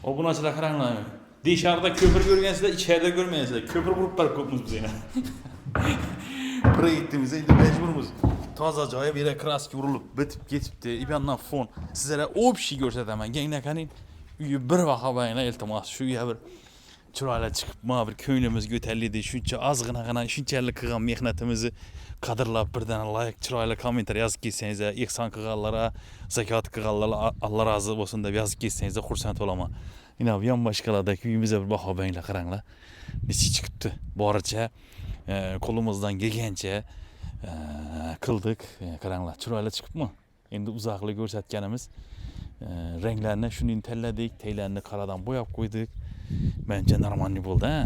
Obunachilar qaranglar. Dışarıda köprü görgensizlar, içeride görmeyensizlar. Köprü gruplar kopmuş biz yine. Proyektimize indi mecburmuz. Toza joyi bir kraski urilib bitib ketibdi. İbandan fon. Sizlere o bir şey ko'rsataman. Gangnakanın uyi bir vaqa bayana iltimos. Shu yer bir chiroyli chiqib, mana bir ko'nglimiz ko'tarildi. Shuncha ozg'ina shunchalik qilgan mehnatimizni qadrlab birdan layık chiroyli kommentariy yozib ketsangiz, ihson qilganlarga, zakot qilganlarga Alloh rozi bo'lsin deb yozib ketsangiz xursand bo'laman. Yine bu yan başkalardaki uyumuza bir baxa bayinglar qaranglar. Necha chiqibdi. Boricha qo'limizdan kelgancha qildik. Qaranglar, chiroyli chiqibmi? Endi uzoqlik ko'rsatganimiz ranglarni shuni tanladik, taylarni qaradan bo'yab qo'ydik. Bence normalni bo'ldi, ha.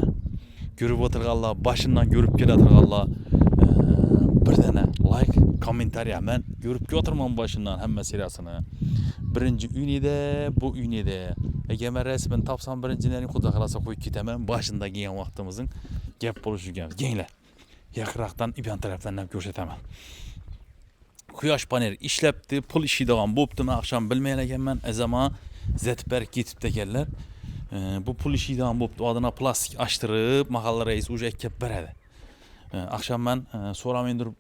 Ko'rib o'tirganlar, başından görüp kelatirganlar bir dana like, kommentariya. Men ko'rib o'tirman başından hamma seriyasini. Birinci ünide, bu ünide. Eğer ben resmen tapsam birincilerini Xudo xolasa qo'yib ketaman. Başında kelgan vaqtimizning gap bo'lishgan. Genglar. Yaqinroqdan İban tarafdan ham ko'rsataman. Quyosh paneli ishlatdi, pul ishlaydigan bo'ptimi, akşam bilmagan ekanman. Azama zetber ketibdi ekanlar. Bu pul ishlaydigan bo'pti. Adına plastik açtırıp mahalla reisi uje ikkab beradi. Akşam ben so'ramen turib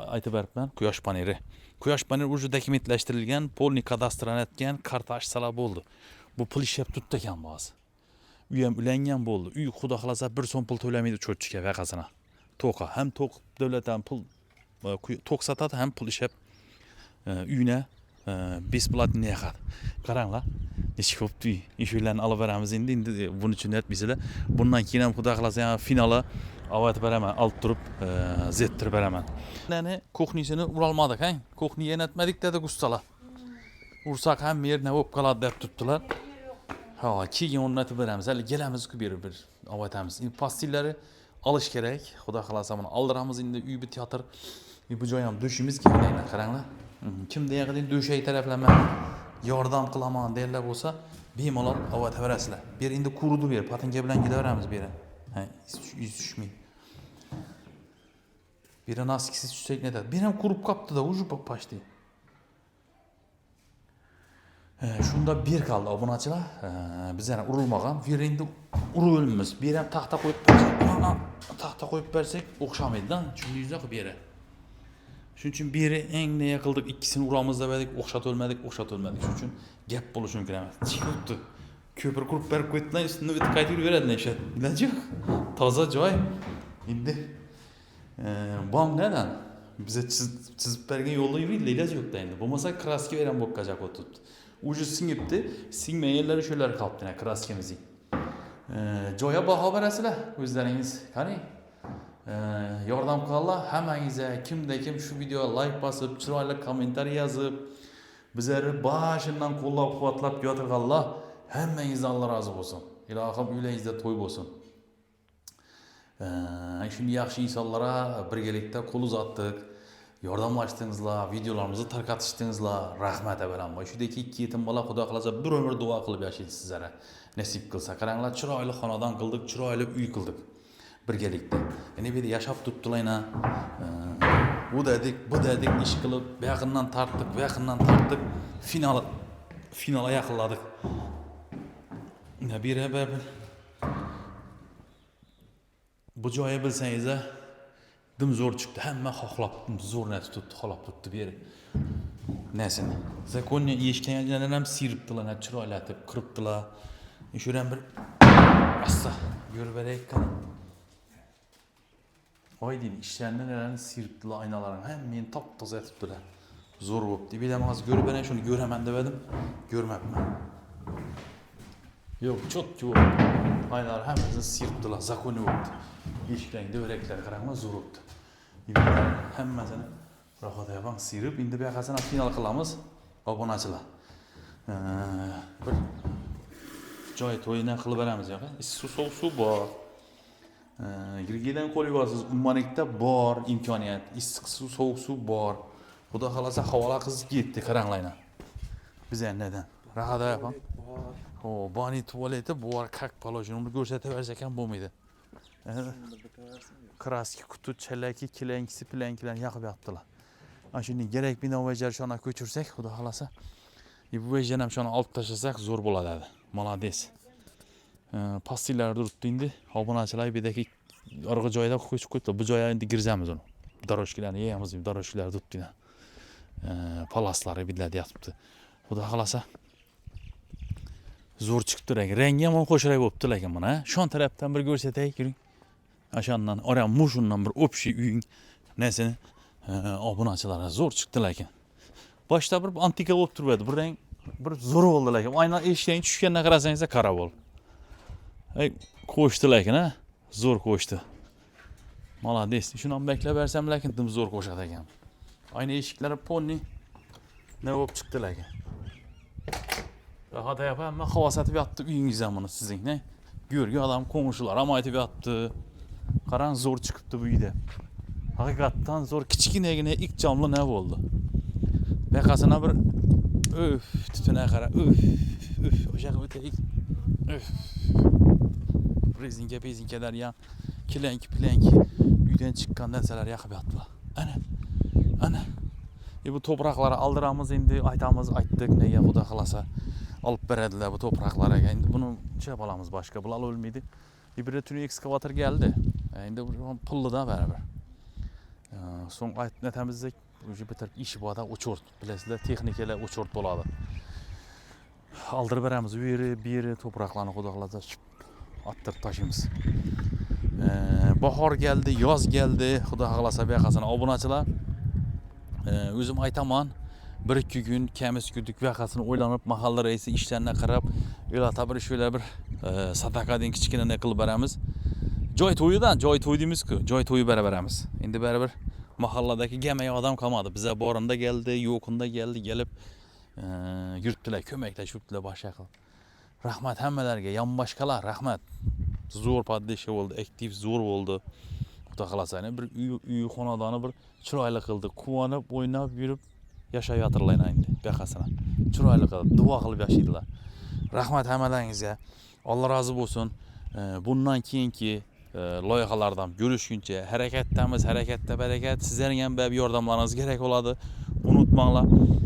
aytib beribman, quyosh paneli. Quyosh paneli uje dokumentlashtirilgan, polni kadastranetgan, karta açsalar bo'ldi. Bu pul ishlab tutdi ekan bazı. Uy ham ulangan bo'ldi. Uy Xudo xolasa 1 so'm pul to'lamaydi cho'tchiga vaqasina. To'qa ham to'q davlat ham pul to'q satadi ham pul ishlab uyine besplatniy yaqadi. Qaranglar. Necha ko'p uy. Ishlarni olib beramiz endi buni uchun aytmaysizlar. Bundan keyin ham Xudo xolasa finali avat beraman, olib turib zettirib beraman. Yani kuxnisini urolmadik, ha? Kuxniy yenetmedik dedi ustalar. Ursak ham yerine bo'lib qoladi deb turibdilar. Ha, keyin o'rnatib beramiz. Hali kelamiz-ku bir avatamiz. Endi pastillari olish kerak. Xudo xolasa buni oldiramiz endi uy bityotir. Bu joy ham döşimiz kerak, qaranglar. Kim deyaqidin döşey taraflama yordam qilaman deylar bo'lsa, bemalol avata berasizlar. Bir endi qurudi ber, patinka bilan ketaveramiz beri. Ha, iz tushmaydi. Bir naskisiz tushsak ne deydi? Bir ham qurib qopti-da, uju pashti. Şunda bir kaldı obunachilar. Biz yana urilmagan. Bir endi urilimiz. Bir ham taxta qo'yib bersak, ana taxta qo'yib bersak o'xshamaydi-da. Tushundingizmi bu yere? Shuning uchun biri eng ne qildik, ikkisini uramiz dedik, o'xshatolmadik. Shuning uchun gap bo'lishi mumkin emas. Chiqibdi. Ko'pir qurib berib qo'ydilar, ustini bitib qaytib yuraveradi necha. Iloji yo'q. Toza joy. Endi bangadan bize chizib bergan yo'lda yuraydi, iloji yo'q-da endi. Bo'lmasa kraska beram bo'lib qajaq o'tibdi. Ucu singibdi, singme yerleri şöyle kalktı ne kraskemizi. Joya baha berasizlar o'zlaringiz. Qani? Yordam qilinglar hammangize kimde kim şu videoga like basıp, chiroyli kommentariy yozib, bizlarni başından qo'llab-quvvatlab yo'tirganlar hammangizdan Alloh rozi bo'lsin. Ilohim uylaringizda to'y bo'lsin. Shunday yaxshi insonlarga birgalikda qo'l uzatdik. Yordamlaştığınızla, videolarımızı tarqatışdığınızla rahmet edelim. Şuradaki iki yetim bola Xudo xolasa bir ömür dua qilib yashaydi sizlere. Nasip qilsa. Qaranglar, chiroyli xonadan qildik, chiroyli uy qildik. Birgalikda. Ya'ni bir yashab turibdilar. Bu dedik ish qilib, bu yoqdan tartdik, finala yaqinladik. Bir bu joyi bilsangiz, dim zo'r chiqdi. Hamma xohlab, zo'rni tutdi, xolab tutdi bu yer. Nasini? Zakonni eshitganlardan ham siribdilar, chiroylatib, qiribdilar. Shuran bir assa ko'rib beraykan. Oydin ishlarni siribdilar, aynalarni hammani top-toza etibdilar. Zo'r bo'libdi. Bilamaz ko'rib beray, shuni ko'raman dedim, ko'rmabman. Yo'q, chotki bo'ldi. Aynalar hammasini siribdilar, zakonni bo'ldi. Eshiklarni devaraklar qaranglar, zo'r bo'ldi. Hammasini rohat yapang sirib, endi bu yoqasini final qilamiz. Obunachilar. Bir joy to'yini qilib beramiz yo'q. Issiq suv bor. Girgidan qo'l yuvasiz, ummanikda bor imkoniyat. Issiq suv, sovuq suv bor. Xudo xolasa havola qizib ketdi, qaranglaylar. Biz neden? Rohat yapang. O, bani tuvaleti bor, kak palojini uni ko'rsataversak ham bo'lmaydi. Kraski kutu, chelaki, kilankisi, plankilarni yoqib yotdilar. Ana shunday kerak bino vajar shona ko'chirsak, Xudo xolasa. Bu vajar ham shona olib tashlasak zo'r bo'ladi. Молодец. Pastillar turibdi endi. Obunachilar bedagi arqa joyda qo'yib qo'yibdi. Bu joyga endi kirzamiz uni. Daroshkilarni yeyamiz deb daroshkilar turibdi. Palaslari bidladi yotibdi. Xudo xolasa zo'r chiqibdi lekin. Rangi ham qo'shilib bo'libdi lekin mana. Shon tarafdan bir ko'rsatay, yuring. Aşandan oraya muşundan bir opşi uyun nesini obunachilar zo'r chiqdi lekin. Boshda bir antika bo'lib turibdi. Bir rang bir zo'r bo'ldi lekin. Aynan eshikdan tushgandan qarasangiz qara bo'ldi. Qo'shdi lekin ha. Zo'r qo'shdi. Malades. Shundan beklab bersam lekin dim zo'r qo'shadi ekan. Aynan eshiklari ponni ne bo'lib chiqdi lekin. Rahat yapam, men havasatib yotdi uyingizdan buni sizning, ne? Görgü adam komşular ham aytib yotdi. Qarang zo'r chiqibdi bu uyda. Haqiqatdan zo'r kichkinagina ilk camlı ne bo'ldi? Beqasına bir öf tutuna qara, öf o'sha o'ta öf. Rezinka ya kilenki uydan chiqqan narsalar yoqib yotdilar. Ana. Bu toprakları aldıramiz endi aytdik nega xudo xolasa olib beradilar bu topraklarga. Endi buni şey yapalamiz başka bulal olmaydi. Bir tür ekskavator geldi. Endi pulludan beraber. So'ng aytnetemizde bitirib ishi borda o'chort bilasizlar, texnikalar o'chort bo'ladi. Aldırib beramiz u yeri topraklarni xudo xolasa attırıp taşıyımız. Bahar geldi, yoz geldi. Xudo xolasa beqasına obunachilar. Özüm aytaman. 1-2 gün kemiz güdük beqasını o'ylanib mahalla reisi işlerine qarab, öyle bir şöyle bir sadaqadan kichkina ne qilib beramiz. Joy to'y deymiz-ku, joy to'yi beramiz. Endi beraber mahalladagi gemeye adam kalmadı. Bize borunda geldi, yo'qunda gelip yurtdilar, ko'maklar yurtdilar boshqa qilib. Rahmat hammalarga, yonboshqalar rahmat. Zo'r poddeshi bo'ldi, aktiv zo'r bo'ldi. Xudo xolasa bir uy xonadoni bir chiroyli qildi. Quvonib, o'ynab yurib yashayotirlar endi beqasına. Chiroyli qilib, duo qilib yashaydilar. Rahmat hammalaringizga. Alloh rozi bo'lsin. Bundan keyingi loyihalardan görüşünce harekette bereket. Sizlerin ham bir yordamlarınız gerek oladı. Unutmanglar.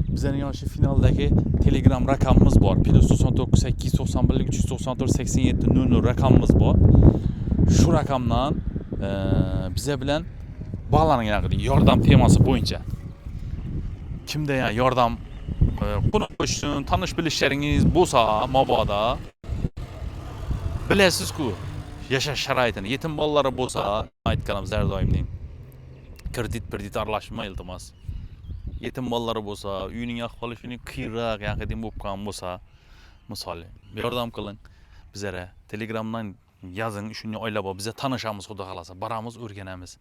Bizlerin yaşı finaldaki Telegram rakamımız var. +99 891 394 87 00 rakamımız var. Şu rakamdan bize bilen bağlanın yani yordam teması boyunca. Kimde yani yordam konuşsun, tanış bilişleriniz bo'lsa mabada bilesiz-ku. Yaşaş şaraitini, yetim bolaları bo'lsa aytganimiz her doim deyim. Kredit aralashma iltimos. Yetim bolaları bo'lsa, uyining ahvoli shuni qiyroq yaqin bo'lgan bo'lsa, misol yordam qiling. Bizlere Telegramdan yazın, shuni oylab bize tanışamiz xudo xolasa, baramiz, o'rganamiz.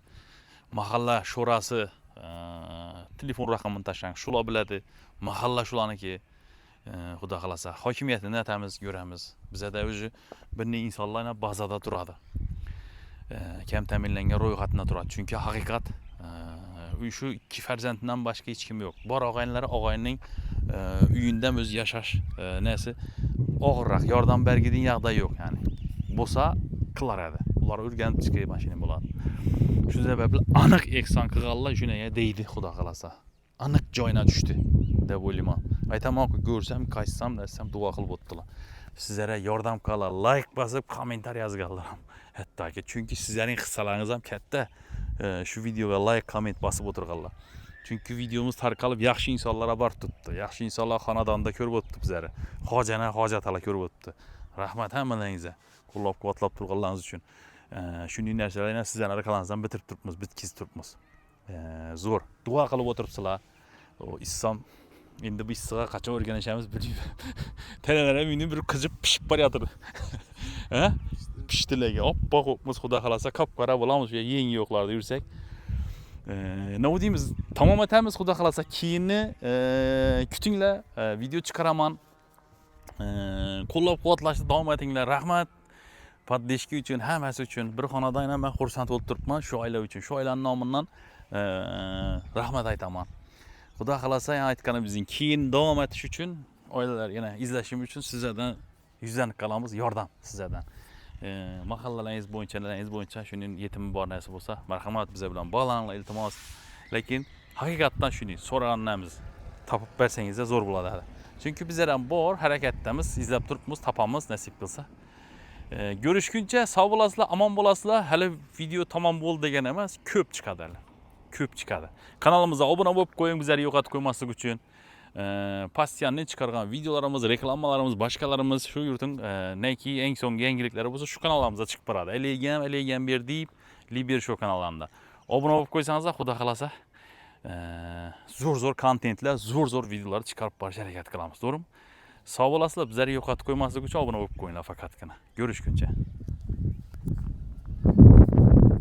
Mahalla sho'rasi telefon raqamini tashlang, shular biladi. Mahalla shularniki. Xudo xolasa hokimiyatni atamiz, ko'ramiz. Bizada o'zi bir ne insonlarning bazada turadi. Kam ta'minlangan ro'yxatda turadi. Chunki haqiqat shu ikki farzanddan boshqa hech kim yo'q. Bor og'aynilari og'ayning uyindan o'zi yashash nasi og'irroq yordam bergidin yog'da yo'q yani. Bo'lsa qilar edi. Ular o'rganib chiqib mashina bo'ladi. Shu sababli aniq ekson qilganlar shunga deydi xudo xolasa. Aniq joyina tushdi deb o'ylayman. Aytaman ko'rsam, qaytsam, desam duo qilib o'tdilar. Sizlere yordam qilinglar, like bosib, kommentariy yozganlar ham. Hattoki chunki sizlarning hissalaringiz ham katta. Şu videoga like, komment bosib o'tirganlar. Chunki videomuz tarqalib yaxshi insonlarga borib tutdi. Yaxshi insonlar xonadonda ko'rib o'tdi bizlari. Hojatalar ko'rib o'tdi. Rahmat hammalaringizga. Qo'llab-quvvatlab turganlaringiz uchun. Shunday narsalarni sizlarning orqangizdan bitirib turibmiz, bitkizib turibmiz. Zo'r. Duo qilib o'tiribsizlar. O İslam endi bu issiqqa qachon o'rganishamiz bilmayman. Tanalari meni bir qizib pishib borayotir. Ha? Pishdilarga oppoq o'qimiz xudo xolasa qop-qora bo'lamiz, yangi yo'qlarda yursak. Nima deymiz? Tamom etamiz xudo xolasa. Keyinni kutinglar, video chiqaraman. Qo'llab-quvvatlashda davom etinglar. Rahmat. Poddeshki uchun, hammasi uchun bir xonadon ham men xursand bo'lib turibman shu oila uchun. Shu oilaning nomidan rahmat aytaman. Xudo xolasa aytganimizning keyin davom etish uchun, oilalar yana izlashim uchun sizlardan yuzlanib qolamiz, yordam sizlardan. Mahallalaringiz bo'yicha shuning yetimi bor narsa bo'lsa, marhamat biza bilan bog'laninglar, iltimos. Lekin haqiqatdan shuni so'raganlarimiz topib bersangizlar zo'r bo'ladi. Chunki bizlar ham bor harakatdamiz, izlab turibmiz, topamiz nasib qilsa. Görüşguncha sog' bo'lasizlar, omon bo'lasizlar. Hali video tamom bo'ldi degan emas, ko'p chiqadi hali. Ko'p chiqadi. Kanalimizga obuna bo'lib qo'ying, bizlarni yo'qotib qo'ymaslik uchun. Postiyanni chiqargan videolarimiz, reklamalarimiz, boshqalarimiz shu yurtning neki eng so'nggi yangiliklari bo'lsa, shu kanalimizda chiqib boradi. Elegam ber deb, Liber shu kanallarda. Obuna bo'lib qo'ysangizlar, xudo xolasa, zo'r kontentlar, zo'r videolar chiqarib borishga harakat qilamiz, to'g'rimi? Sog' bo'lasizlar, bizlarni yo'qotib qo'ymaslik uchun obuna bo'lib qo'yinglar faqatgina. Görüşguncha.